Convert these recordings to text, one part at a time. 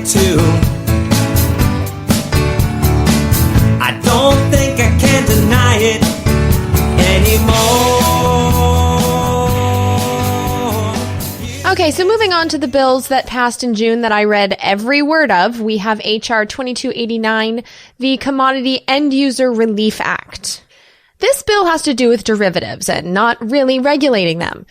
too. I don't think I can deny it anymore. Okay, so moving on to the bills that passed in June that I read every word of, we have H.R. 2289, the Commodity End User Relief Act. This bill has to do with derivatives and not really regulating them.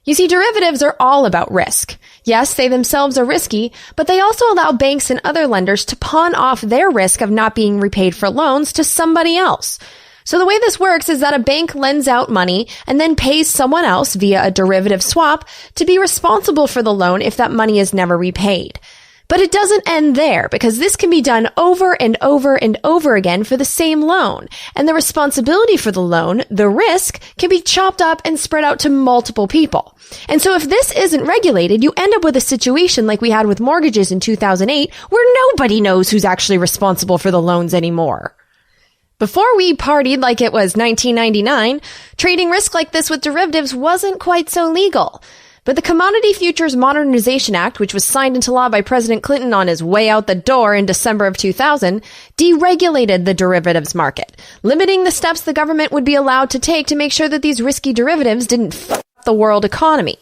You see, derivatives are all about risk. Yes, they themselves are risky, but they also allow banks and other lenders to pawn off their risk of not being repaid for loans to somebody else. So the way this works is that a bank lends out money and then pays someone else via a derivative swap to be responsible for the loan if that money is never repaid. But it doesn't end there, because this can be done over and over and over again for the same loan. And the responsibility for the loan, the risk, can be chopped up and spread out to multiple people. And so if this isn't regulated, you end up with a situation like we had with mortgages in 2008, where nobody knows who's actually responsible for the loans anymore. Before we partied like it was 1999, trading risk like this with derivatives wasn't quite so legal. But the Commodity Futures Modernization Act, which was signed into law by President Clinton on his way out the door in December of 2000, deregulated the derivatives market, limiting the steps the government would be allowed to take to make sure that these risky derivatives didn't f*** the world economy.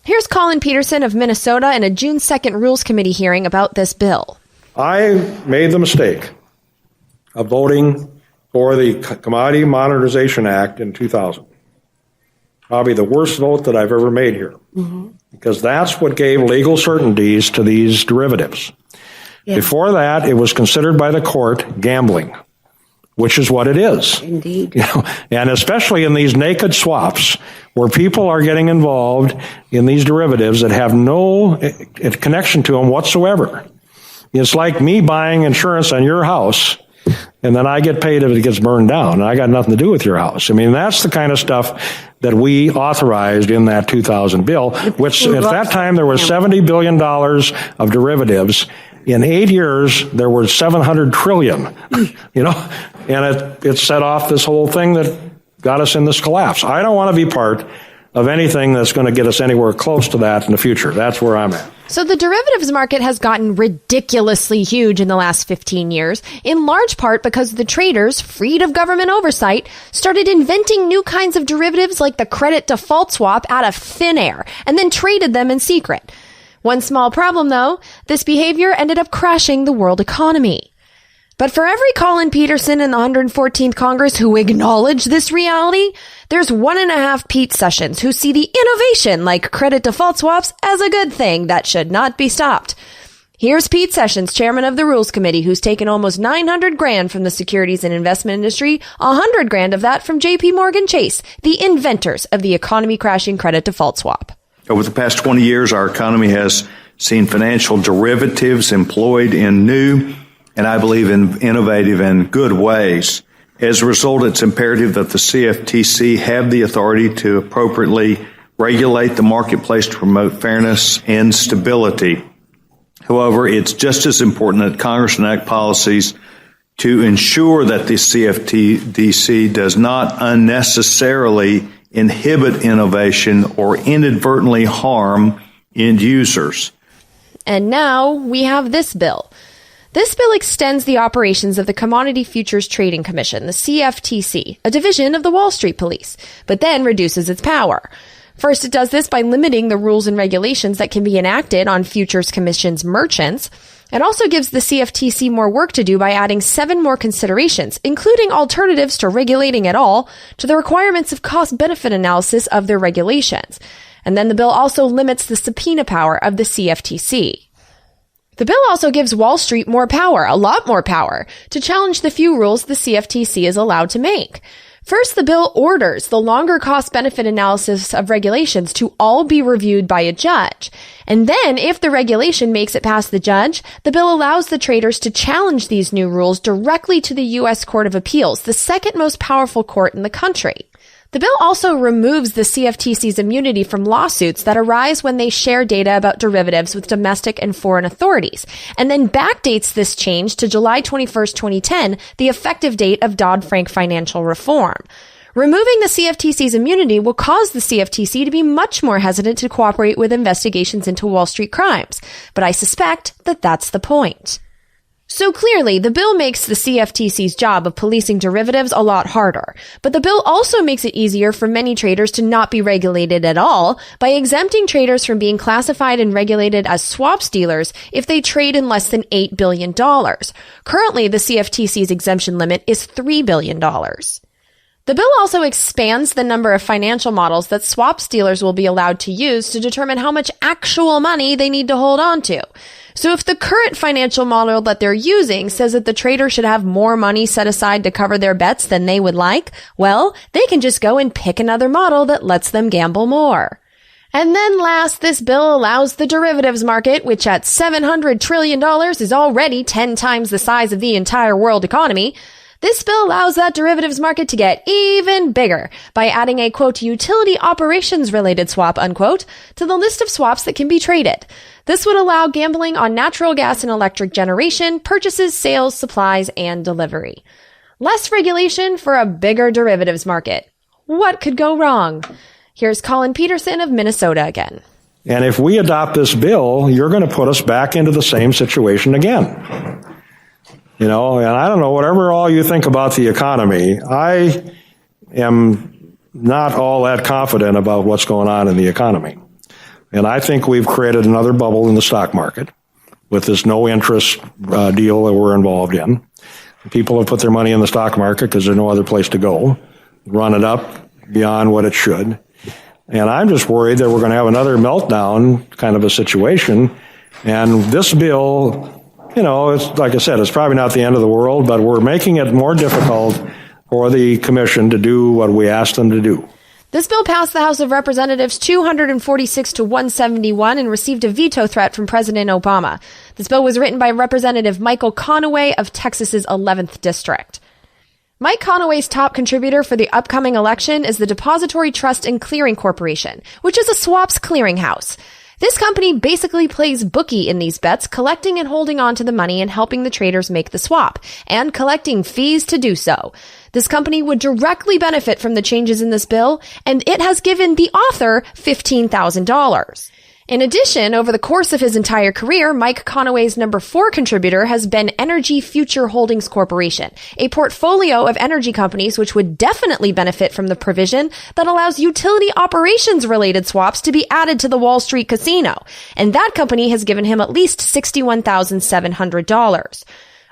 Here's Colin Peterson of Minnesota in a June 2nd Rules Committee hearing about this bill. I made the mistake of voting for the Commodity Modernization Act in 2000. Probably the worst vote that I've ever made here, because that's what gave legal certainties to these derivatives. Yeah. Before that, it was considered by the court gambling, which is what it is. Indeed. You know, and especially in these naked swaps, where people are getting involved in these derivatives that have no connection to them whatsoever. It's like me buying insurance on your house, and then I get paid if it gets burned down, and I got nothing to do with your house. I mean, that's the kind of stuff that we authorized in that 2000 bill, which at that time there was $70 billion of derivatives. In 8 years, there were 700 trillion, you know, and it set off this whole thing that got us in this collapse. I don't want to be part of anything that's going to get us anywhere close to that in the future. That's where I'm at. So the derivatives market has gotten ridiculously huge in the last 15 years, in large part because the traders, freed of government oversight, started inventing new kinds of derivatives like the credit default swap out of thin air, and then traded them in secret. One small problem, though, this behavior ended up crashing the world economy. But for every Colin Peterson in the 114th Congress who acknowledge this reality, there's 1.5 Pete Sessions who see the innovation like credit default swaps as a good thing that should not be stopped. Here's Pete Sessions, chairman of the Rules Committee, who's taken almost $900,000 from the securities and investment industry, $100,000 of that from J.P. Morgan Chase, the inventors of the economy-crashing credit default swap. Over the past 20 years, our economy has seen financial derivatives employed in new and I believe in innovative and good ways. As a result, it's imperative that the CFTC have the authority to appropriately regulate the marketplace to promote fairness and stability. However, it's just as important that Congress enact policies to ensure that the CFTC does not unnecessarily inhibit innovation or inadvertently harm end users. And now we have this bill. This bill extends the operations of the Commodity Futures Trading Commission, the CFTC, a division of the Wall Street Police, but then reduces its power. First, it does this by limiting the rules and regulations that can be enacted on Futures Commission's merchants. It also gives the CFTC more work to do by adding 7 more considerations, including alternatives to regulating at all, to the requirements of cost-benefit analysis of their regulations. And then the bill also limits the subpoena power of the CFTC. The bill also gives Wall Street more power, a lot more power, to challenge the few rules the CFTC is allowed to make. First, the bill orders the longer cost-benefit analysis of regulations to all be reviewed by a judge. And then, if the regulation makes it past the judge, the bill allows the traders to challenge these new rules directly to the U.S. Court of Appeals, the second most powerful court in the country. The bill also removes the CFTC's immunity from lawsuits that arise when they share data about derivatives with domestic and foreign authorities, and then backdates this change to July 21st, 2010, the effective date of Dodd-Frank financial reform. Removing the CFTC's immunity will cause the CFTC to be much more hesitant to cooperate with investigations into Wall Street crimes, but I suspect that that's the point. So clearly, the bill makes the CFTC's job of policing derivatives a lot harder, but the bill also makes it easier for many traders to not be regulated at all by exempting traders from being classified and regulated as swaps dealers if they trade in less than $8 billion. Currently, the CFTC's exemption limit is $3 billion. The bill also expands the number of financial models that swaps dealers will be allowed to use to determine how much actual money they need to hold on to. So if the current financial model that they're using says that the trader should have more money set aside to cover their bets than they would like, well, they can just go and pick another model that lets them gamble more. And then last, this bill allows the derivatives market, which at $700 trillion is already 10 times the size of the entire world economy. This bill allows that derivatives market to get even bigger by adding a, quote, utility operations related swap, unquote, to the list of swaps that can be traded. This would allow gambling on natural gas and electric generation, purchases, sales, supplies, and delivery. Less regulation for a bigger derivatives market. What could go wrong? Here's Colin Peterson of Minnesota again. And if we adopt this bill, you're going to put us back into the same situation again. You know, and I don't know, whatever all you think about the economy, I am not all that confident about what's going on in the economy. And I think we've created another bubble in the stock market with this no interest deal that we're involved in. People have put their money in the stock market because there's no other place to go, run it up beyond what it should. And I'm just worried that we're going to have another meltdown kind of a situation. And this bill, you know, it's like I said, it's probably not the end of the world, but we're making it more difficult for the commission to do what we asked them to do. This bill passed the House of Representatives 246 to 171 and received a veto threat from President Obama. This bill was written by Representative Michael Conaway of Texas's 11th District. Mike Conaway's top contributor for the upcoming election is the Depository Trust and Clearing Corporation, which is a swaps clearinghouse. This company basically plays bookie in these bets, collecting and holding on to the money and helping the traders make the swap, and collecting fees to do so. This company would directly benefit from the changes in this bill, and it has given the author $15,000. In addition, over the course of his entire career, Mike Conaway's number 4 contributor has been Energy Future Holdings Corporation, a portfolio of energy companies which would definitely benefit from the provision that allows utility operations-related swaps to be added to the Wall Street casino. And that company has given him at least $61,700.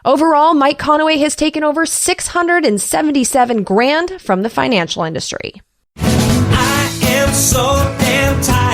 Overall, Mike Conaway has taken over $677,000 from the financial industry. I am so damn tired.